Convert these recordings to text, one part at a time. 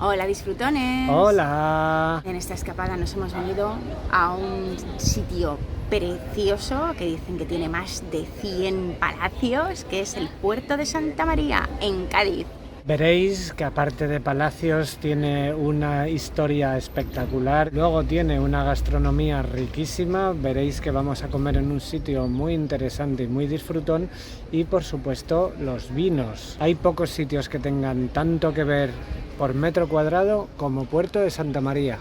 Hola disfrutones. Hola. En esta escapada nos hemos venido a un sitio precioso que dicen que tiene más de 100 palacios, que es el puerto de Santa María, en Cádiz. Veréis que aparte de palacios tiene una historia espectacular, luego tiene una gastronomía riquísima, veréis que vamos a comer en un sitio muy interesante y muy disfrutón y por supuesto los vinos. Hay pocos sitios que tengan tanto que ver por metro cuadrado como Puerto de Santa María.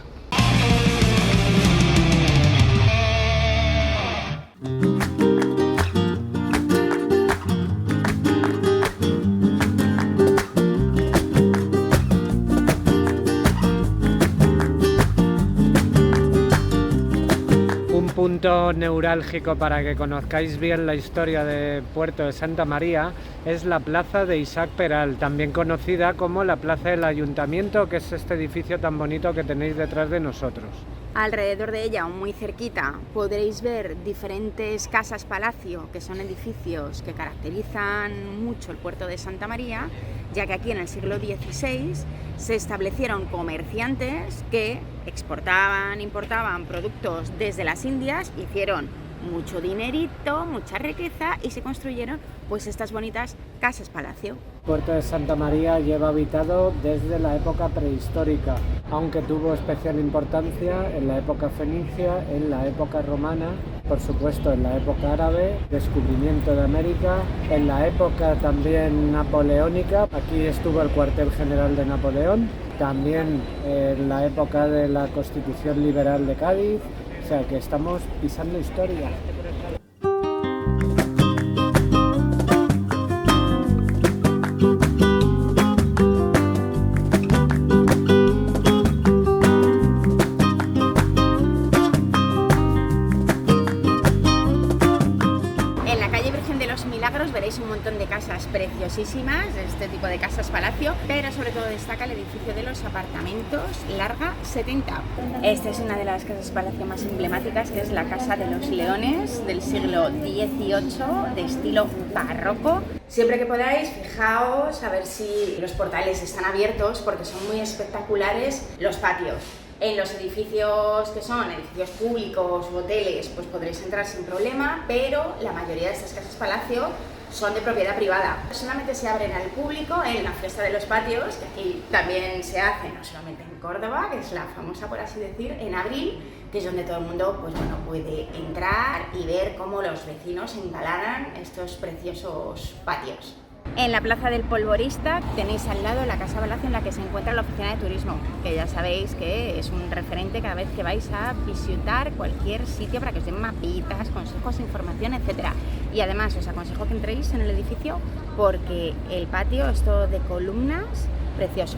Punto neurálgico para que conozcáis bien la historia de Puerto de Santa María es la plaza de Isaac Peral, también conocida como la plaza del Ayuntamiento, que es este edificio tan bonito que tenéis detrás de nosotros. Alrededor de ella, o muy cerquita, podréis ver diferentes casas palacio, que son edificios que caracterizan mucho el puerto de Santa María, ya que aquí en el siglo XVI se establecieron comerciantes que exportaban, importaban productos desde las Indias, hicieron mucho dinerito, mucha riqueza y se construyeron pues estas bonitas casas palacio. Puerto de Santa María lleva habitado desde la época prehistórica, aunque tuvo especial importancia en la época fenicia, en la época romana, por supuesto en la época árabe, descubrimiento de América, en la época también napoleónica, aquí estuvo el cuartel general de Napoleón, también en la época de la Constitución Liberal de Cádiz, o sea que estamos pisando historia. Veréis un montón de casas preciosísimas, este tipo de casas palacio, pero sobre todo destaca el edificio de los apartamentos Larga 70. Esta es una de las casas palacio más emblemáticas, que es la Casa de los Leones del siglo XVIII, de estilo barroco. Siempre que podáis, fijaos a ver si los portales están abiertos, porque son muy espectaculares los patios. En los edificios que son edificios públicos o hoteles, pues podréis entrar sin problema, pero la mayoría de estas casas palacio son de propiedad privada. Solamente se abren al público en la fiesta de los patios, que aquí también se hace, no solamente en Córdoba, que es la famosa, por así decir, en abril, que es donde todo el mundo pues, bueno, puede entrar y ver cómo los vecinos engalanan estos preciosos patios. En la Plaza del Polvorista tenéis al lado la Casa Palacio, en la que se encuentra la oficina de turismo, que ya sabéis que es un referente cada vez que vais a visitar cualquier sitio para que os den mapitas, consejos, información, etc. Y además os aconsejo que entréis en el edificio porque el patio es todo de columnas, precioso.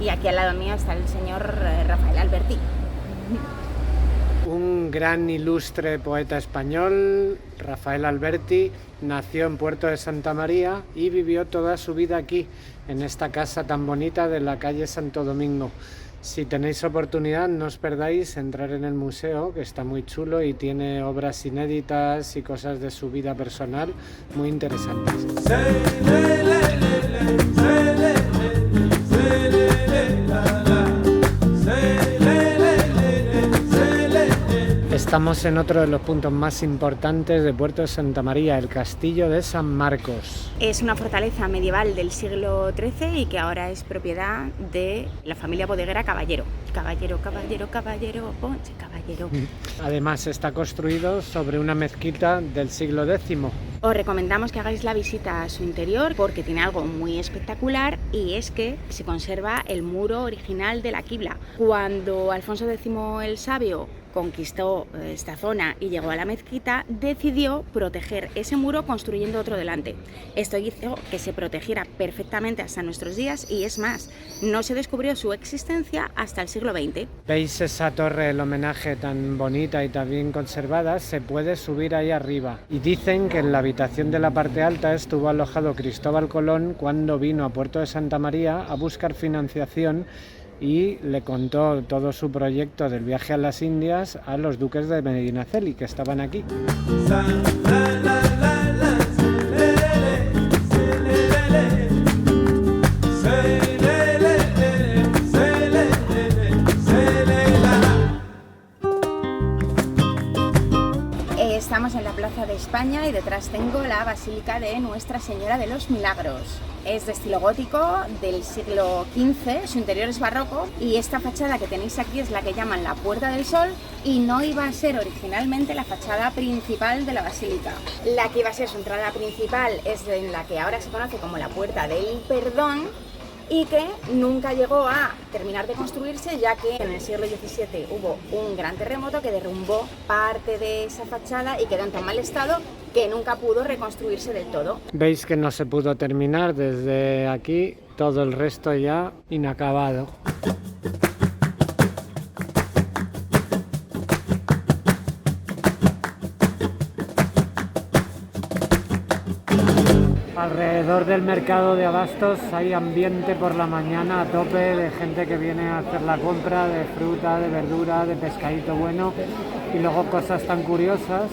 Y aquí al lado mío está el señor Rafael Alberti. Un gran ilustre poeta español, Rafael Alberti, nació en Puerto de Santa María y vivió toda su vida aquí, en esta casa tan bonita de la calle Santo Domingo. Si tenéis oportunidad, no os perdáis entrar en el museo, que está muy chulo y tiene obras inéditas y cosas de su vida personal muy interesantes. Estamos en otro de los puntos más importantes de Puerto de Santa María, el Castillo de San Marcos. Es una fortaleza medieval del siglo XIII y que ahora es propiedad de la familia bodeguera Caballero. Caballero, Ponce Caballero. Además está construido sobre una mezquita del siglo X. Os recomendamos que hagáis la visita a su interior porque tiene algo muy espectacular y es que se conserva el muro original de la quibla. Cuando Alfonso X el Sabio conquistó esta zona y llegó a la mezquita, decidió proteger ese muro construyendo otro delante. Esto hizo que se protegiera perfectamente hasta nuestros días y es más, no se descubrió su existencia hasta el siglo XX. ¿Veis esa torre, el homenaje tan bonita y tan bien conservada? Se puede subir ahí arriba. Y dicen que en la habitación de la parte alta estuvo alojado Cristóbal Colón cuando vino a Puerto de Santa María a buscar financiación y le contó todo su proyecto del viaje a las Indias a los duques de Medinaceli, que estaban aquí. Estamos en la Plaza de España y detrás tengo la Basílica de Nuestra Señora de los Milagros. Es de estilo gótico del siglo XV, su interior es barroco y esta fachada que tenéis aquí es la que llaman la Puerta del Sol y no iba a ser originalmente la fachada principal de la basílica. La que iba a ser su entrada principal es en la que ahora se conoce como la Puerta del Perdón y que nunca llegó a terminar de construirse, ya que en el siglo XVII hubo un gran terremoto que derrumbó parte de esa fachada y quedó en tan mal estado que nunca pudo reconstruirse del todo. Veis que no se pudo terminar desde aquí, todo el resto ya inacabado. Alrededor del mercado de abastos hay ambiente por la mañana a tope de gente que viene a hacer la compra de fruta, de verdura, de pescadito bueno y luego cosas tan curiosas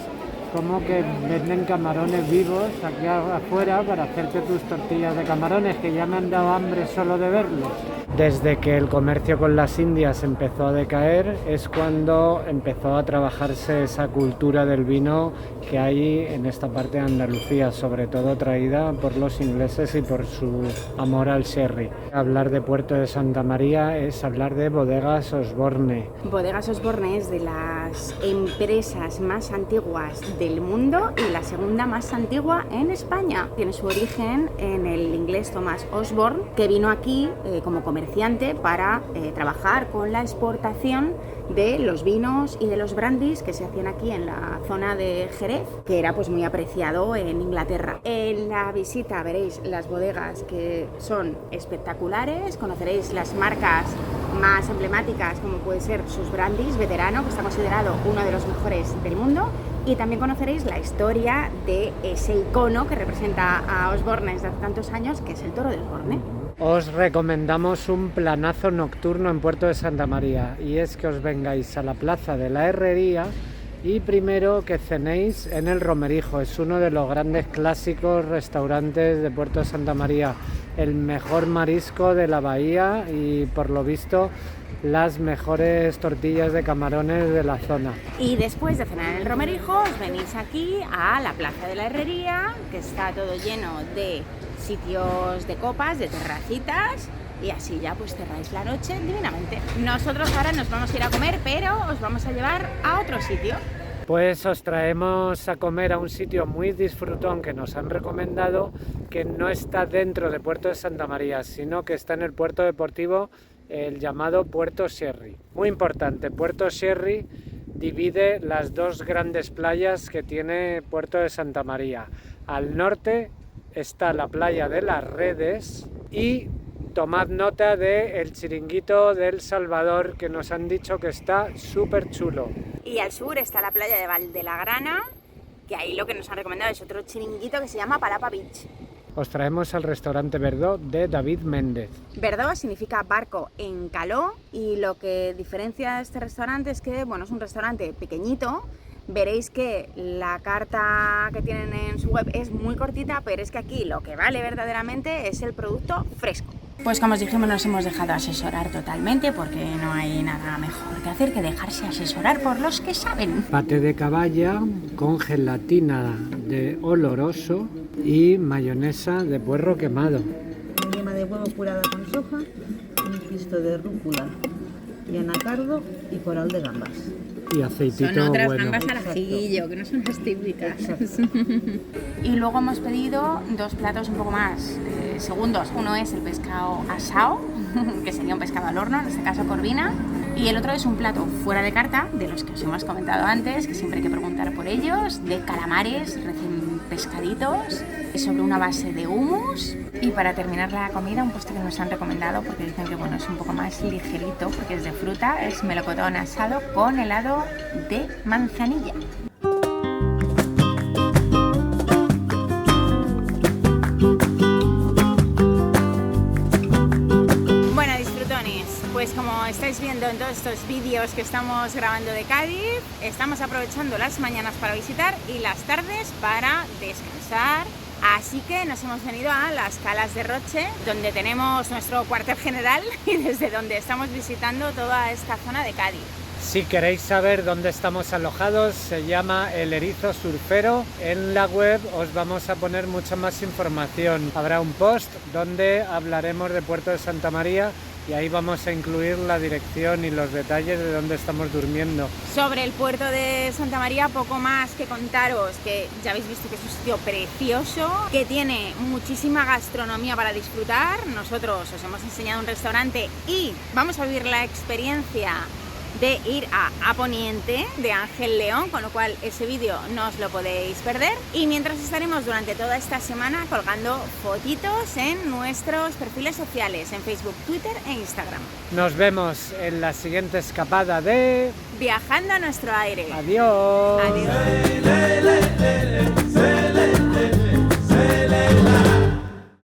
como que venden camarones vivos aquí afuera para hacerte tus tortillas de camarones, que ya me han dado hambre solo de verlos. Desde que el comercio con las Indias empezó a decaer es cuando empezó a trabajarse esa cultura del vino que hay en esta parte de Andalucía, sobre todo traída por los ingleses y por su amor al sherry. Hablar de Puerto de Santa María es hablar de Bodegas Osborne. Bodegas Osborne es de las empresas más antiguas del mundo y la segunda más antigua en España. Tiene su origen en el inglés Thomas Osborne, que vino aquí como comerciante para trabajar con la exportación de los vinos y de los brandies que se hacían aquí en la zona de Jerez, que era pues muy apreciado en Inglaterra. En la visita veréis las bodegas que son espectaculares, conoceréis las marcas más emblemáticas como puede ser sus brandies, Veterano, que está considerado uno de los mejores del mundo, y también conoceréis la historia de ese icono que representa a Osborne desde hace tantos años, que es el toro de Osborne. Os recomendamos un planazo nocturno en Puerto de Santa María, y es que os vengáis a la Plaza de la Herrería y primero que cenéis en el Romerijo. Es uno de los grandes clásicos restaurantes de Puerto de Santa María, el mejor marisco de la bahía y por lo visto las mejores tortillas de camarones de la zona. Y después de cenar en el Romerijo os venís aquí a la Plaza de la Herrería, que está todo lleno de sitios de copas, de terracitas, y así ya pues cerráis la noche divinamente. Nosotros ahora nos vamos a ir a comer, pero os vamos a llevar a otro sitio. Pues os traemos a comer a un sitio muy disfrutón que nos han recomendado, que no está dentro de Puerto de Santa María, sino que está en el puerto deportivo, el llamado Puerto Sherry. Muy importante, Puerto Sherry divide las dos grandes playas que tiene Puerto de Santa María. Al norte está la playa de las Redes y tomad nota del Chiringuito del Salvador, que nos han dicho que está súper chulo. Y al sur está la playa de Valdelagrana, que ahí lo que nos han recomendado es otro chiringuito que se llama Palapa Beach. Os traemos al restaurante Verdó de David Méndez. Verdó significa barco en caló y lo que diferencia a este restaurante es que, bueno, es un restaurante pequeñito. Veréis que la carta que tienen en su web es muy cortita, pero es que aquí lo que vale verdaderamente es el producto fresco. Pues como os dijimos, nos hemos dejado asesorar totalmente porque no hay nada mejor que hacer que dejarse asesorar por los que saben. Paté de caballa con gelatina de oloroso y mayonesa de puerro quemado. Yema de huevo curada con soja, un pisto de rúcula y anacardo y coral de gambas. Y aceitito son otras bueno. gambas al ajillo, que no son las típicas. Y luego hemos pedido dos platos un poco más segundos. Uno es el pescado asado, que sería un pescado al horno, en este caso corvina. Y el otro es un plato fuera de carta, de los que os hemos comentado antes, que siempre hay que preguntar por ellos, de calamares recién pescaditos, sobre una base de hummus. Y para terminar la comida, un postre que nos han recomendado, porque dicen que bueno, es un poco más ligerito, porque es de fruta, es melocotón asado con helado de manzanilla. Bueno, disfrutones, pues como estáis viendo en todos estos vídeos que estamos grabando de Cádiz, estamos aprovechando las mañanas para visitar y las tardes para descansar. Así que nos hemos venido a las Calas de Roche, donde tenemos nuestro cuartel general y desde donde estamos visitando toda esta zona de Cádiz. Si queréis saber dónde estamos alojados, se llama El Erizo Surfero. En la web os vamos a poner mucha más información. Habrá un post donde hablaremos de Puerto de Santa María y ahí vamos a incluir la dirección y los detalles de dónde estamos durmiendo. Sobre el puerto de Santa María, poco más que contaros, que ya habéis visto que es un sitio precioso, que tiene muchísima gastronomía para disfrutar. Nosotros os hemos enseñado un restaurante y vamos a vivir la experiencia de ir a Poniente de Ángel León, con lo cual ese vídeo no os lo podéis perder. Y mientras estaremos durante toda esta semana colgando fotitos en nuestros perfiles sociales, en Facebook, Twitter e Instagram. Nos vemos en la siguiente escapada de Viajando a nuestro aire. Adiós. Adiós.